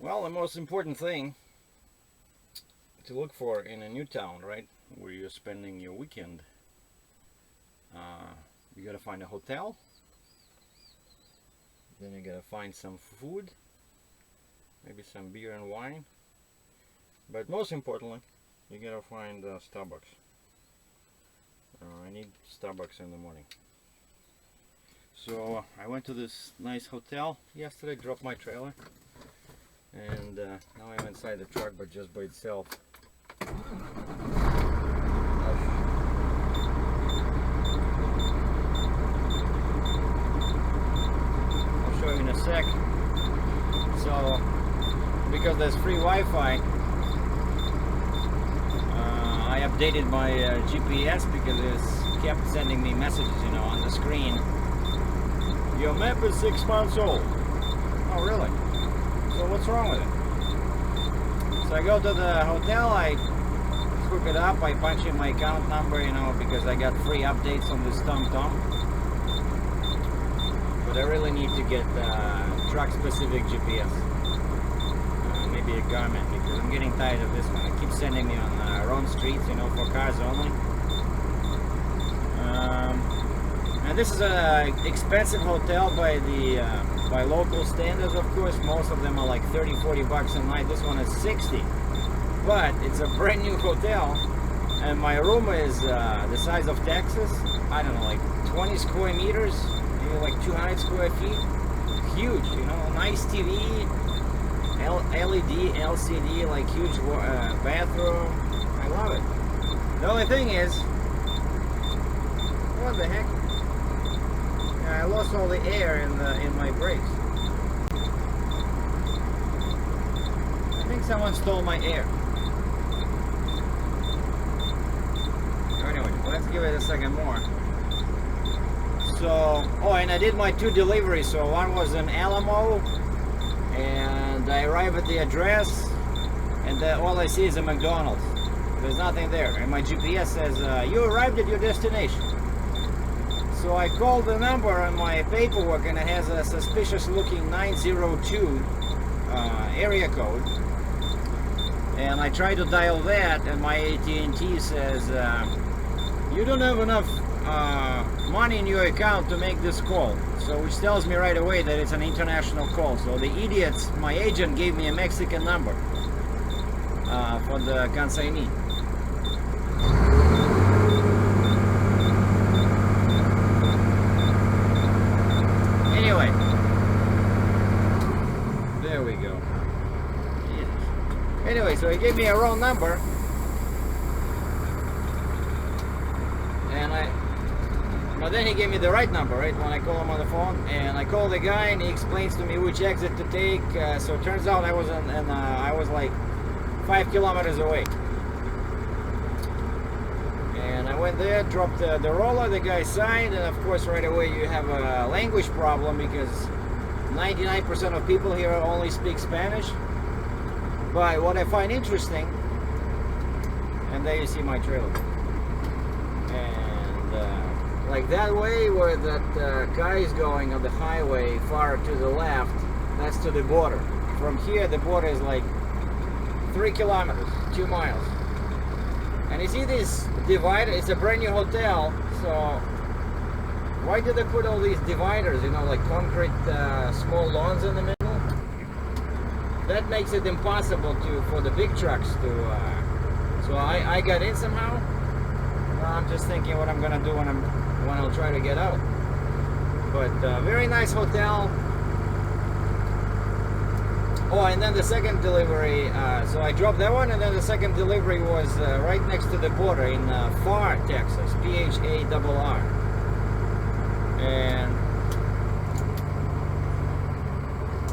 Well, the most important thing to look for in a new town, right, where you're spending your weekend, you gotta find a hotel, then you gotta find some food, maybe some beer and wine, but most importantly, you gotta find Starbucks. I need Starbucks in the morning. So I went to this nice hotel yesterday, dropped my trailer, and now I'm inside the truck, but just by itself. I'll show you in a sec. So, because there's free Wi-Fi, I updated my GPS because it kept sending me messages, you know, on the screen. Your map is 6 months old. Oh, really? So what's wrong with it? So I go to the hotel, I hook it up, I punch in my account number, you know, because I got free updates on this TomTom. But I really need to get truck-specific GPS. Maybe a Garmin, because I'm getting tired of this one. It keeps sending me on wrong streets, you know, for cars only. And this is an expensive hotel by the by local standards, of course. Most of them are like 30-40 bucks a night. This one is 60, but it's a brand new hotel, and my room is the size of Texas. I don't know, like 20 square meters, maybe like 200 square feet. Huge, you know, nice TV, LED, LCD, like huge bathroom. I love it. The only thing is, what the heck? I lost all the air in my brakes. I think someone stole my air. Anyway, let's give it a second more. So, oh, and I did my 2 deliveries. So one was in Alamo, and I arrive at the address, and all I see is a McDonald's. There's nothing there, and my GPS says you arrived at your destination. So I called the number on my paperwork, and it has a suspicious looking 902 area code. And I tried to dial that, and my AT&T says, you don't have enough money in your account to make this call. So which tells me right away that it's an international call. So the idiots, my agent gave me a Mexican number for the consignee. Anyway, there we go. Jesus. Anyway, so he gave me a wrong number, and but then he gave me the right number, right, when I call him on the phone, and I call the guy, and he explains to me which exit to take. So it turns out I was I was like 5 kilometers away. And I went there, dropped the roller, the guy signed, and of course right away you have a language problem because 99% of people here only speak Spanish. But what I find interesting, and there you see my trailer, and like that way where that guy is going on the highway far to the left, that's to the border. From here the border is like 3 kilometers, 2 miles. And you see this divider, it's a brand new hotel, so why did they put all these dividers, you know, like concrete small lawns in the middle? That makes it impossible for the big trucks to, so I got in somehow. Well, I'm just thinking what I'm gonna do when I'll try to get out. But very nice hotel. Oh, and then the second delivery, so I dropped that one, and then the second delivery was right next to the border in Pharr, Texas, P-H-A-R-R. And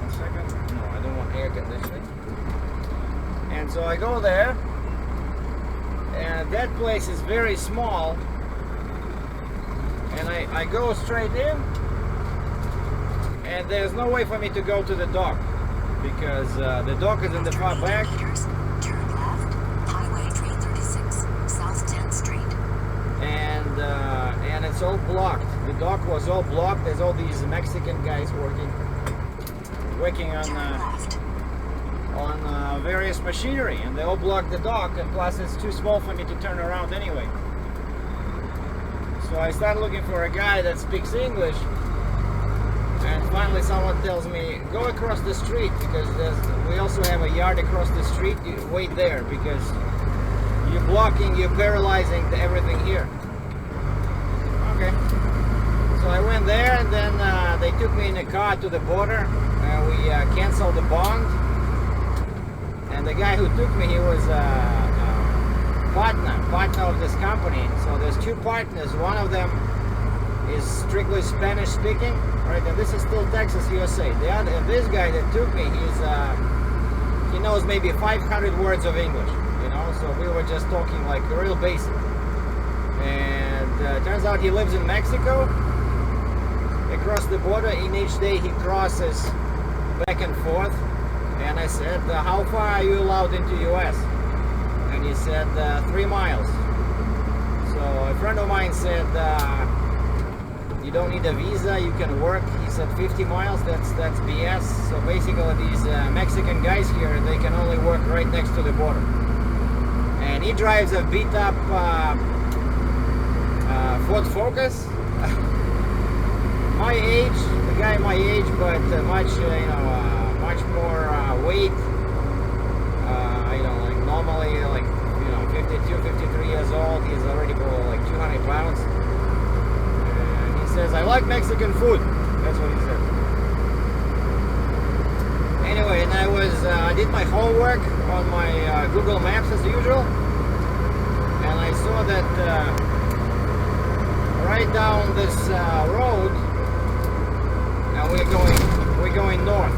one second, no, I don't want air conditioning. And so I go there, and that place is very small, and I go straight in, and there's no way for me to go to the dock, because the dock is in the far back. Turn left, Highway 336, South 10th Street. And it's all blocked. The dock was all blocked. There's all these Mexican guys working on. on various machinery, and they all block the dock, and plus it's too small for me to turn around anyway. So I started looking for a guy that speaks English, and finally someone tells me, go across the street, because we also have a yard across the street. You wait there, because you're blocking, you're paralyzing everything here. Okay. So I went there, and then they took me in a car to the border. We canceled the bond. And the guy who took me, he was a partner of this company. So there's two partners. One of them is strictly Spanish speaking, right? And this is still Texas, USA. This guy that took me, he knows maybe 500 words of English, you know. So we were just talking like real basic. And turns out he lives in Mexico. Across the border, in each day he crosses back and forth. And I said, how far are you allowed into US? And he said 3 miles. So a friend of mine said, you don't need a visa, you can work. He said 50 miles, that's BS. So basically these Mexican guys here, they can only work right next to the border. And he drives a beat up Ford Focus. My age, the guy my age, but much, much more weight. Like normally, like, 52, 53 years old. He's already below like 200 pounds. And he says, I like Mexican food. That's what he says. Anyway, and I did my homework on my Google Maps as usual. And I saw that right down this road, and we're going north.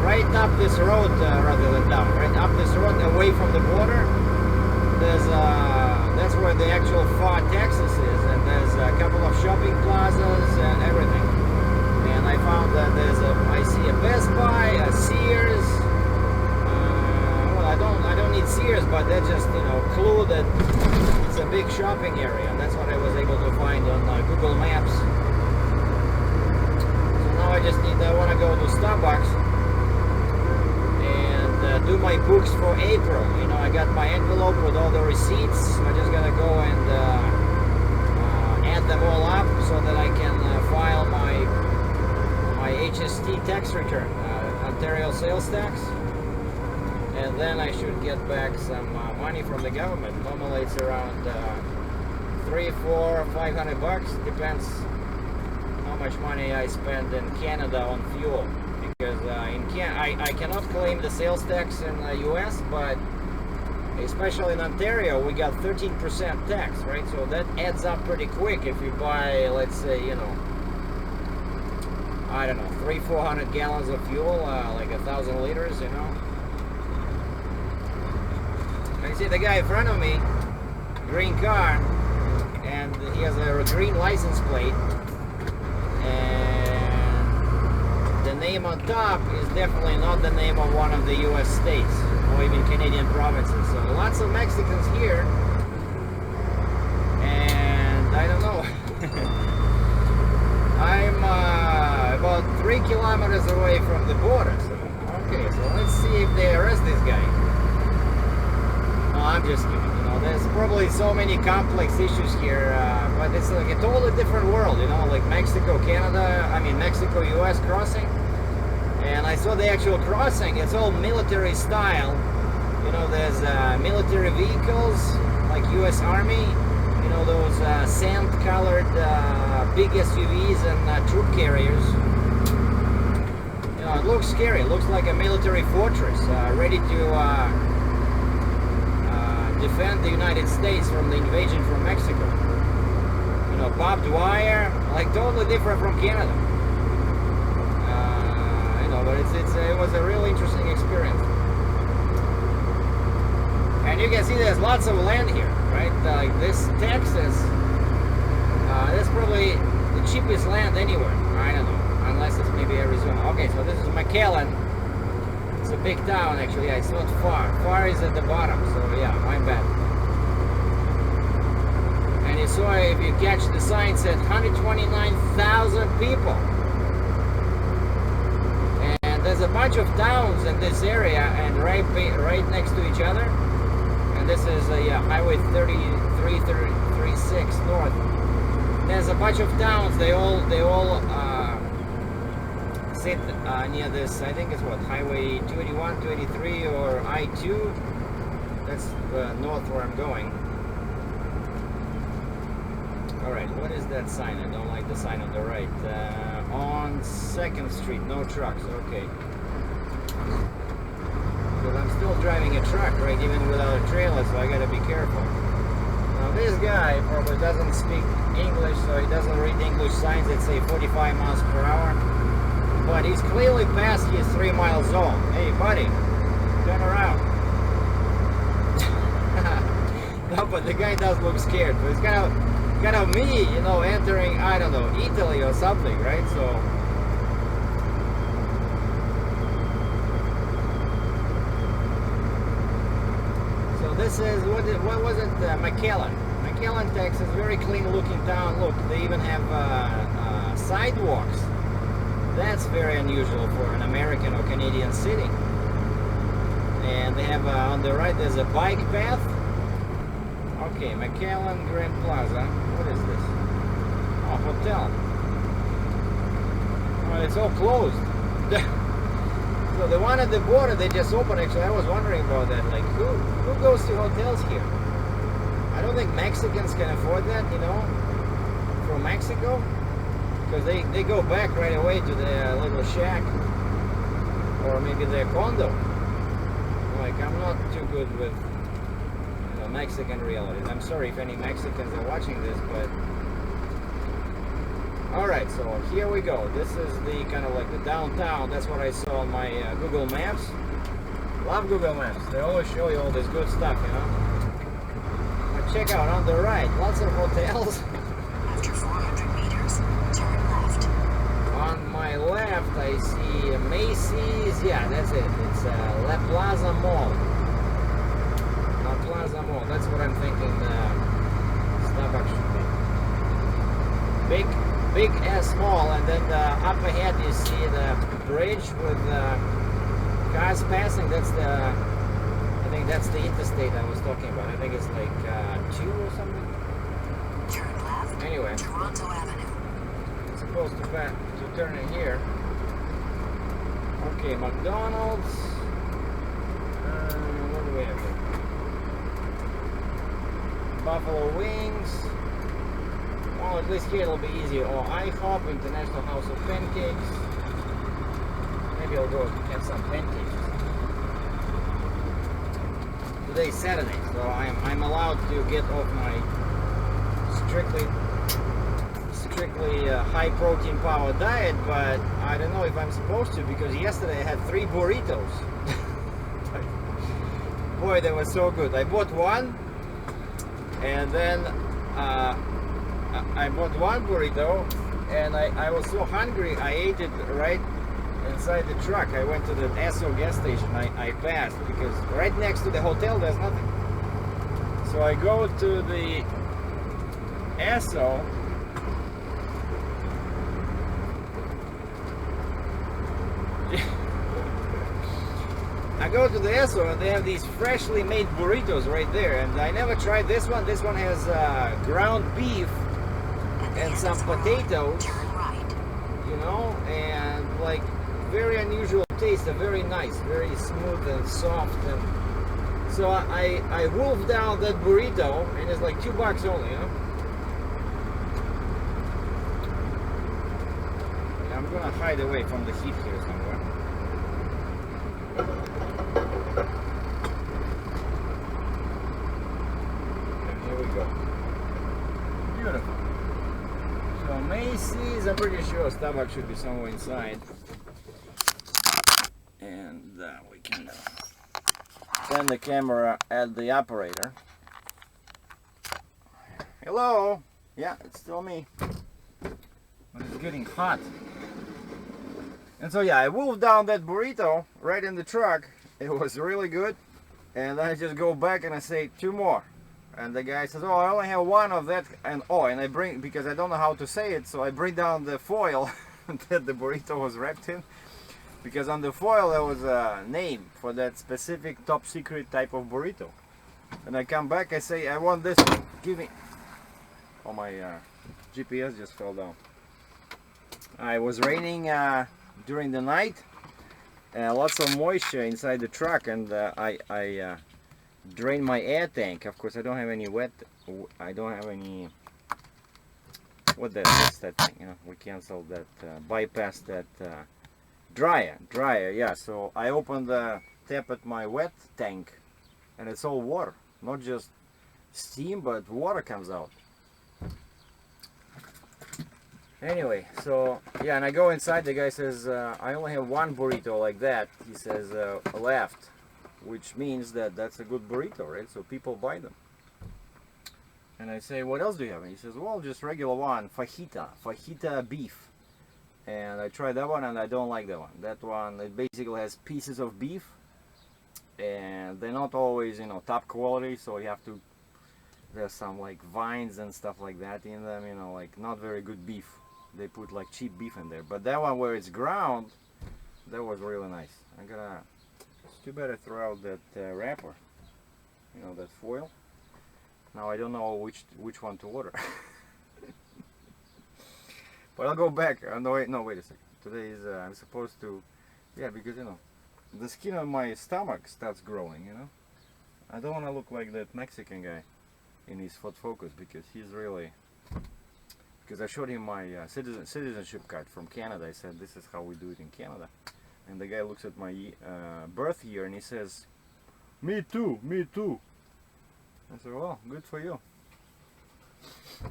Right up this road, rather than down. Right up this road, away from the border. That's where the actual far Texas is, and there's a couple of shopping plazas and everything. And I found that I see a Best Buy, a Sears. Well, I don't need Sears, but that just clue that it's a big shopping area, and that's what I was able to find on Google Maps. So now I want to go to Starbucks and do my books for April. I got my envelope with all the receipts. So I just gotta go and add them all up so that I can file my HST tax return, Ontario sales tax, and then I should get back some money from the government. Normally it's around $300, $400, $500. Depends how much money I spend in Canada on fuel. Because I cannot claim the sales tax in the US, but especially in Ontario, we got 13% tax, right? So that adds up pretty quick if you buy, let's say, I don't know, 300-400 gallons of fuel, like 1,000 liters, I see the guy in front of me, green car, and he has a green license plate, and the name on top is definitely not the name of one of the US states or even Canadian provinces. So lots of Mexicans here, and I don't know. I'm about 3 kilometers away from the border. So, okay, so let's see if they arrest this guy. No, I'm just kidding. There's probably so many complex issues here, but it's like a totally different world, like Mexico, Canada, Mexico, US crossing. And I saw the actual crossing. It's all military style. There's military vehicles like US Army, those sand-colored big SUVs and troop carriers. It looks scary. It looks like a military fortress ready to defend the United States from the invasion from Mexico. Barbed wire, like totally different from Canada. But it was a really interesting experience. And you can see there's lots of land here, right? Like this Texas, that's probably the cheapest land anywhere. I don't know, unless it's maybe Arizona. Okay, so this is McAllen. It's a big town, actually. Yeah, it's not far. Far is at the bottom, so yeah, I'm bad. And you saw, if you catch the sign, said 129,000 people. And there's there's a bunch of towns in this area, and right next to each other. And this is Highway 36 north. There's a bunch of towns. They all sit near this. I think it's what, Highway 281, 283, or I-2. That's north where I'm going. All right, what is that sign? I don't like the sign on the right. On 2nd Street, no trucks. Okay. Because I'm still driving a truck, right, even without a trailer, so I gotta be careful. Now this guy probably doesn't speak English, so he doesn't read English signs that say 45 miles per hour. But he's clearly past his 3-mile zone. Hey, buddy, turn around. No, but the guy does look scared. But it's kind of me, you know, entering, I don't know, Italy or something, right? So this is, what was it, McAllen TX is a very clean looking town. Look, they even have sidewalks. That's very unusual for an American or Canadian city. And they have on the right there's a bike path. Okay, McAllen Grand Plaza. What is this? Oh, hotel. Well, it's all closed. So the one at the border, they just opened. Actually, I was wondering about that. Like, who goes to hotels here? I don't think Mexicans can afford that, you know, from Mexico. Because they go back right away to their little shack. Or maybe their condo. Like, I'm not too good with, you know, Mexican realities. I'm sorry if any Mexicans are watching this, but... Alright, so here we go. This is the kind of like the downtown. That's what I saw on my Google Maps. Love Google Maps. They always show you all this good stuff, you know. But check out on the right, lots of hotels. After 400 meters, turn left. On my left, I see Macy's. Yeah, that's it. It's La Plaza Mall. La Plaza Mall. That's what I'm thinking. Starbucks should be. Big S mall, and then up ahead you see the bridge with cars passing. That's I think that's the interstate I was talking about. I think it's like 2 or something. Turn left. Anyway, Toronto Avenue. I'm supposed to turn in here. Okay, McDonald's. What do we have here? Buffalo Wings. Well, at least here it'll be easier. Or IHOP, International House of Pancakes. Maybe I'll go get some pancakes. Today's Saturday, so I'm allowed to get off my strictly high protein power diet, but I don't know if I'm supposed to, because yesterday I had 3 burritos. Boy, they were so good. I bought one, and then I bought one burrito, and I was so hungry I ate it right inside the truck. I went to the Esso gas station. I passed because right next to the hotel there's nothing. So I go to the Esso. I go to the Esso and they have these freshly made burritos right there, and I never tried this one. This one has ground beef and some potatoes, you know, and like very unusual taste. They're very nice, very smooth and soft. And so I wolfed down that burrito, and it's like $2 only, you know. Yeah, I'm gonna hide away from the heat here somewhere. And here we go. Beautiful. So Macy's, I'm pretty sure Starbucks should be somewhere inside. And we can send the camera at the operator. Hello? Yeah, it's still me. But it's getting hot. And so yeah, I wolfed down that burrito right in the truck. It was really good. And I just go back and I say 2 more. And the guy says, oh, I only have 1 of that. And oh, and I bring, because I don't know how to say it, so I bring down the foil that the burrito was wrapped in. because on the foil there was a name for that specific top secret type of burrito. And I come back, I say, I want this one. Give me. Oh, my GPS just fell down. It was raining during the night. Lots of moisture inside the truck, and I drained my air tank. Of course, I don't have any wet. I don't have any. What's that thing? You know, we canceled that. Bypass that dryer. Yeah. So I opened the tap at my wet tank, and it's all water, not just steam, but water comes out. Anyway, so yeah, and I go inside. The guy says I only have one burrito like that. He says left, which means that that's a good burrito, right? So people buy them. And I say, what else do you have? And he says, well, just regular one, fajita beef. And I tried that one, and I don't like that one. That one, it basically has pieces of beef, and they're not always, you know, top quality. So you have to. There's some like vines and stuff like that in them, you know, like not very good beef. They put like cheap beef in there. But that one where it's ground, that was really nice. It's too bad I threw out that wrapper, you know, that foil. Now I don't know which one to order. But I'll go back. No, wait a second. Today is I'm supposed to, yeah, because you know, the skin on my stomach starts growing. You know, I don't want to look like that Mexican guy in his Ford Focus, because he's really. Because I showed him my citizenship card from Canada. I said, this is how we do it in Canada. And the guy looks at my birth year and he says, me too. I said, well, good for you.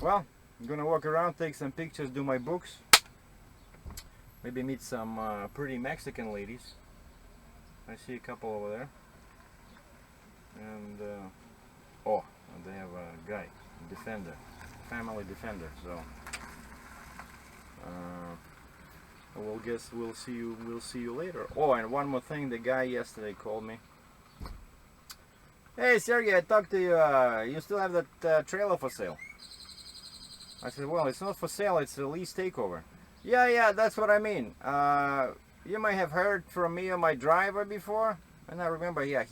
Well, I'm gonna walk around, take some pictures, do my books. Maybe meet some pretty Mexican ladies. I see a couple over there. And, oh, they have a guy, defender, family defender, so. We'll see you later. Oh, and one more thing, the guy yesterday called me. Hey Sergei, I talked to you. You still have that trailer for sale? I said, well, it's not for sale, it's a lease takeover. Yeah, that's what I mean. You might have heard from me or my driver before. And I remember, yeah,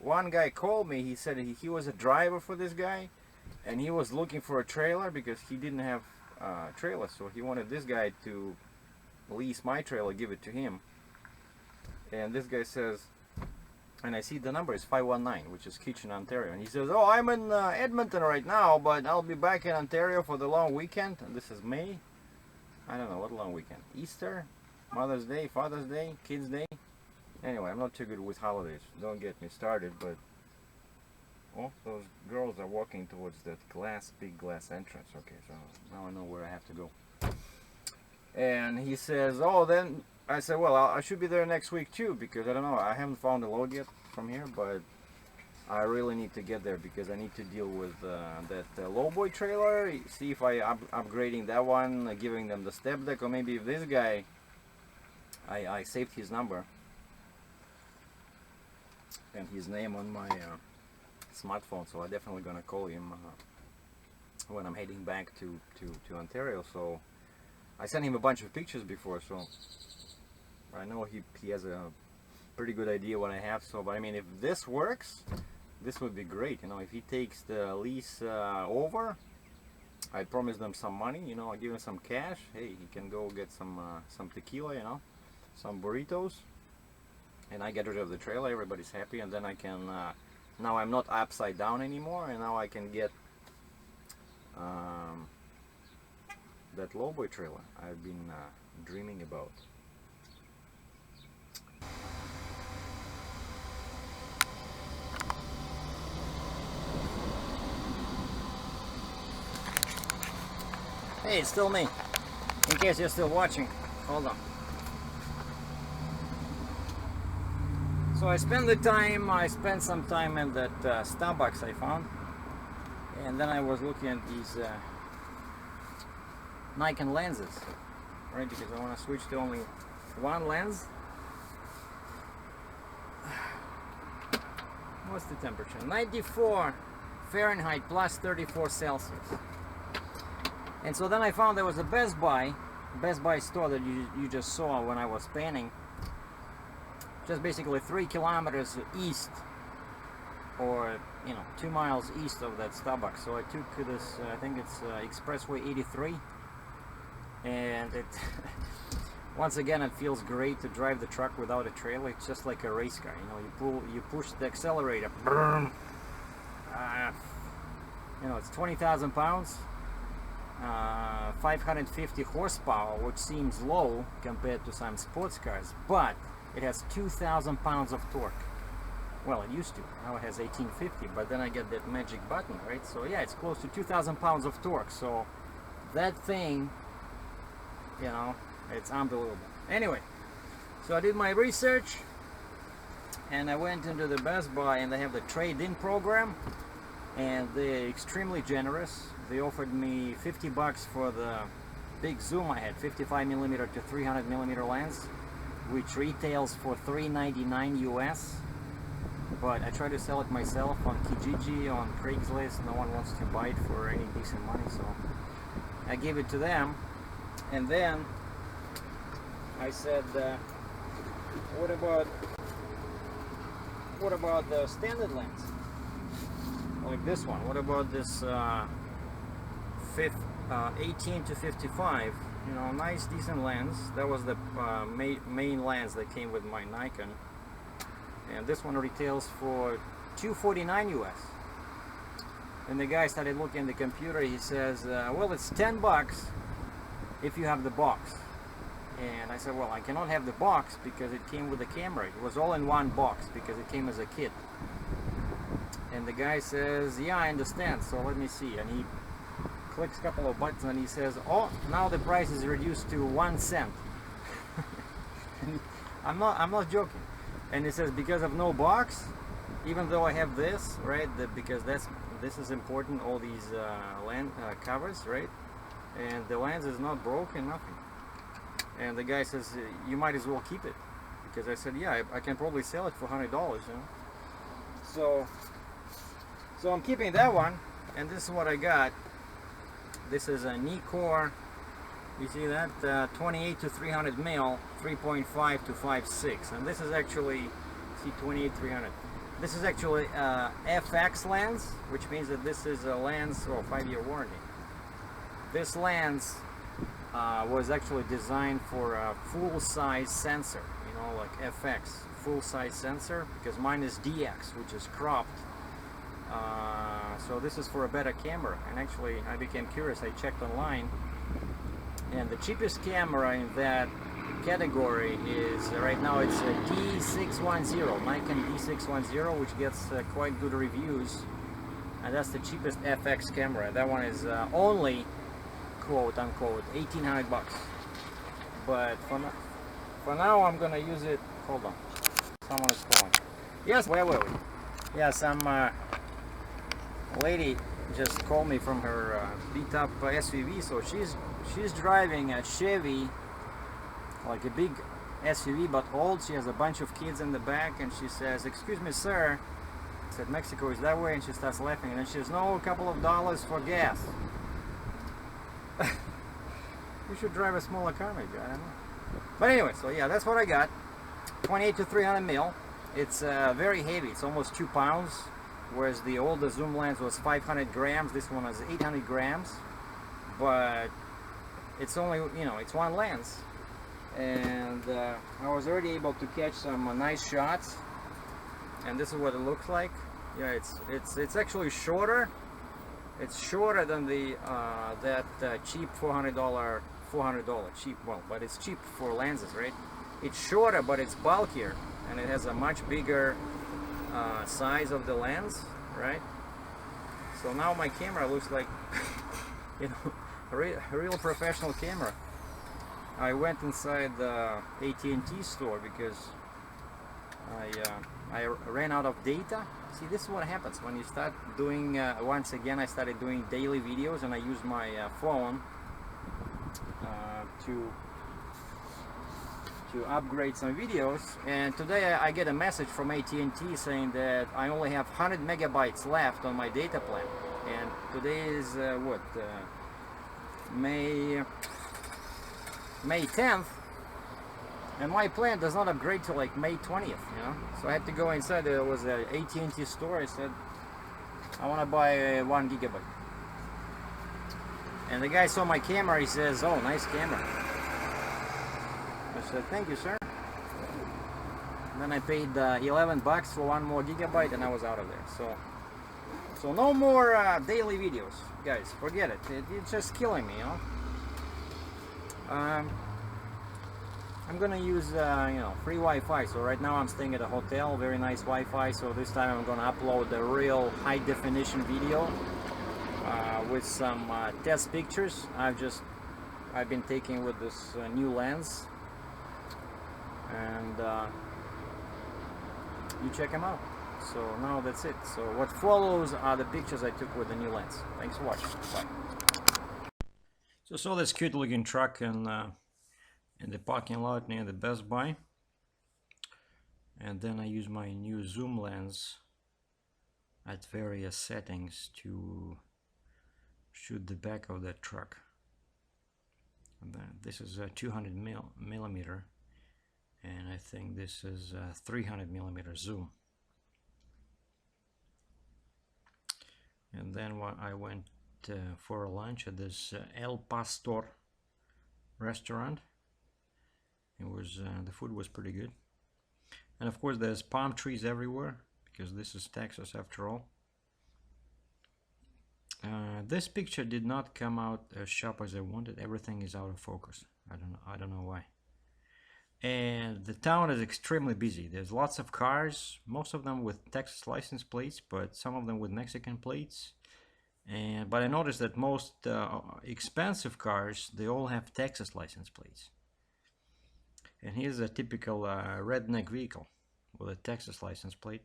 one guy called me. He said he was a driver for this guy, and he was looking for a trailer because he didn't have trailer, so he wanted this guy to lease my trailer, give it to him. And this guy says, and I see the number is 519, which is Kitchen, Ontario, and he says, oh, I'm in Edmonton right now, but I'll be back in Ontario for the long weekend. And this is May. I don't know what long weekend. Easter, Mother's Day, Father's Day, Kids Day. Anyway, I'm not too good with holidays, don't get me started. But oh, those girls are walking towards that big glass entrance. Okay, so now I know where I have to go. And he says, oh, then I said, well, I should be there next week too, because I don't know, I haven't found a load yet from here, but I really need to get there because I need to deal with that lowboy trailer, see if I upgrading that one, giving them the step deck, or maybe if this guy, I saved his number and his name on my smartphone, so I'm definitely gonna call him when I'm heading back to Ontario. So I sent him a bunch of pictures before, so I know he has a pretty good idea what I have. So, but I mean, if this works, this would be great. You know, if he takes the lease over, I promise them some money. You know, I give him some cash. Hey, he can go get some tequila. You know, some burritos, and I get rid of the trailer. Everybody's happy, and then I can. Now I'm not upside down anymore, and now I can get that lowboy trailer I've been dreaming about. Hey, it's still me. In case you're still watching, hold on. So I spent some time in that Starbucks I found, and then I was looking at these Nikon lenses, right? Because I want to switch to only one lens. What's the temperature? 94 Fahrenheit plus 34 Celsius. And so then I found there was a Best Buy store that you just saw when I was panning, just basically 3 kilometers east, or 2 miles east of that Starbucks. So I took this, I think it's Expressway 83, and it once again, it feels great to drive the truck without a trailer. It's just like a race car, you push the accelerator, it's 20,000 pounds, 550 horsepower, which seems low compared to some sports cars, but it has 2,000 pounds of torque. Well, it used to. Now it has 1850, but then I get that magic button, right? So yeah, it's close to 2,000 pounds of torque. So that thing, it's unbelievable. Anyway, so I did my research, and I went into the Best Buy, and they have the trade-in program, and they're extremely generous. They offered me $50 for the big zoom I had, 55mm to 300mm lens, which retails for $399 US. But I try to sell it myself on Kijiji, on Craigslist. No one wants to buy it for any decent money, so I gave it to them. And then I said, what about the standard lens, like this one? What about this 18 to 55? Nice decent lens. That was the main lens that came with my Nikon, and this one retails for $249 US. And the guy started looking at the computer. He says, well, it's $10 if you have the box. And I said, well, I cannot have the box because it came with the camera. It was all in one box because it came as a kit. And the guy says, yeah, I understand, so let me see. And he clicks a couple of buttons and he says, oh, now the price is reduced to 1 cent. I'm not joking. And he says, because of no box, even though I have this, right, because this is important, all these lens covers, right, and the lens is not broken, nothing. And the guy says, you might as well keep it, because I said, yeah, I can probably sell it for $100, So I'm keeping that one, and this is what I got. This is a Nikon. You see that 28 to 300 mil, 3.5 to 5.6, and this is actually, see, 28 300. This is actually FX lens, which means that this is a lens, 5-year warranty. This lens was actually designed for a full-size sensor, like FX, full-size sensor, because mine is DX, which is cropped. So this is for a better camera, and actually I became curious. I checked online, and the cheapest camera in that category is right now it's a D610, Nikon D610, which gets quite good reviews, and that's the cheapest FX camera. That one is only, quote unquote, $1,800. But for now I'm gonna use it. Hold on, someone is calling. Yes, where were we? Yeah, some lady just called me from her beat up SUV. So she's driving a Chevy, like a big SUV but old. She has a bunch of kids in the back, and she says, excuse me sir, I said Mexico is that way, and she starts laughing, and then she says, no, a couple of dollars for gas. You should drive a smaller car maybe, I don't know. But anyway, so yeah, that's what I got. 28 to 300 mil. It's very heavy, it's almost 2 pounds, whereas the older zoom lens was 500 grams. This one is 800 grams, but it's only, it's one lens. And I was already able to catch some nice shots, and this is what it looks like. Yeah, it's actually shorter. It's shorter than the that cheap $400 cheap, well, but it's cheap for lenses, right? It's shorter, but it's bulkier, and it has a much bigger size of the lens, right? So now my camera looks like a real professional camera. I went inside the AT&T store because I ran out of data. See, this is what happens when you start doing, once again I started doing daily videos, and I use my phone to upgrade some videos. And today I get a message from AT&T saying that I only have 100 megabytes left on my data plan. And today is May 10th, And my plan does not upgrade till like May 20th, you know. So I had to go inside. There was an AT&T store. I said, I want to buy 1 gigabyte. And the guy saw my camera. He says, "Oh, nice camera." I said, "Thank you, sir." And then I paid $11 for 1 more gigabyte, and I was out of there. So no more daily videos, guys. Forget it. It's just killing me, you know. I'm gonna use you know, free Wi-Fi. So right now I'm staying at a hotel, very nice Wi-Fi. So this time I'm gonna upload a real high definition video with some test pictures I've been taking with this new lens, and you check them out. So now that's it. So what follows are the pictures I took with the new lens. Thanks for watching. Bye. So saw this cute looking truck in the parking lot near the Best Buy, and then I use my new zoom lens at various settings to shoot the back of that truck. And this is a 200 millimeter, and I think this is a 300 millimeter zoom. And then I went for a lunch at this El Pastor restaurant. It was the food was pretty good, and of course there's palm trees everywhere because this is Texas after all. This picture did not come out as sharp as I wanted. Everything is out of focus. I don't know why. And the town is extremely busy. There's lots of cars, most of them with Texas license plates, but some of them with Mexican plates. But I noticed that most expensive cars, they all have Texas license plates. And here's a typical redneck vehicle with a Texas license plate.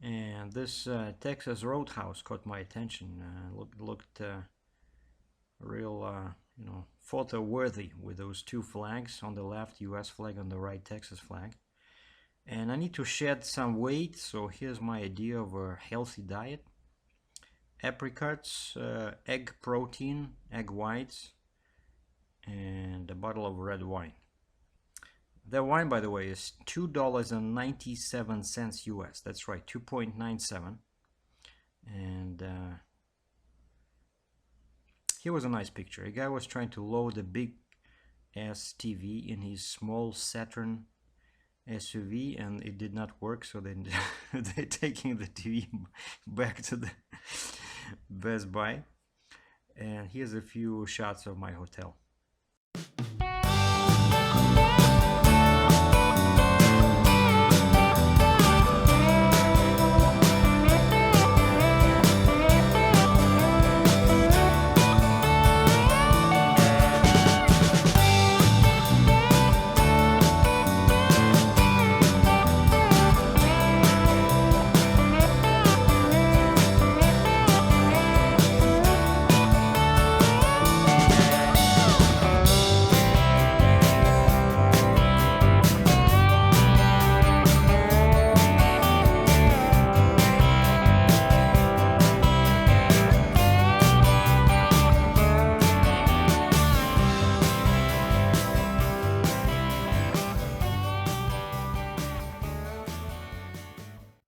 And this Texas Roadhouse caught my attention. Looked real, you know, photo worthy with those 2 flags on the left, US flag, on the right, Texas flag. And I need to shed some weight, so here's my idea of a healthy diet: apricots, egg protein, egg whites, and a bottle of red wine. The wine, by the way, is $2.97 US. That's right, 2.97. And here was a nice picture. A guy was trying to load a big ass TV in his small Saturn SUV, and it did not work. So then they're taking the TV back to the Best Buy. And here's a few shots of my hotel.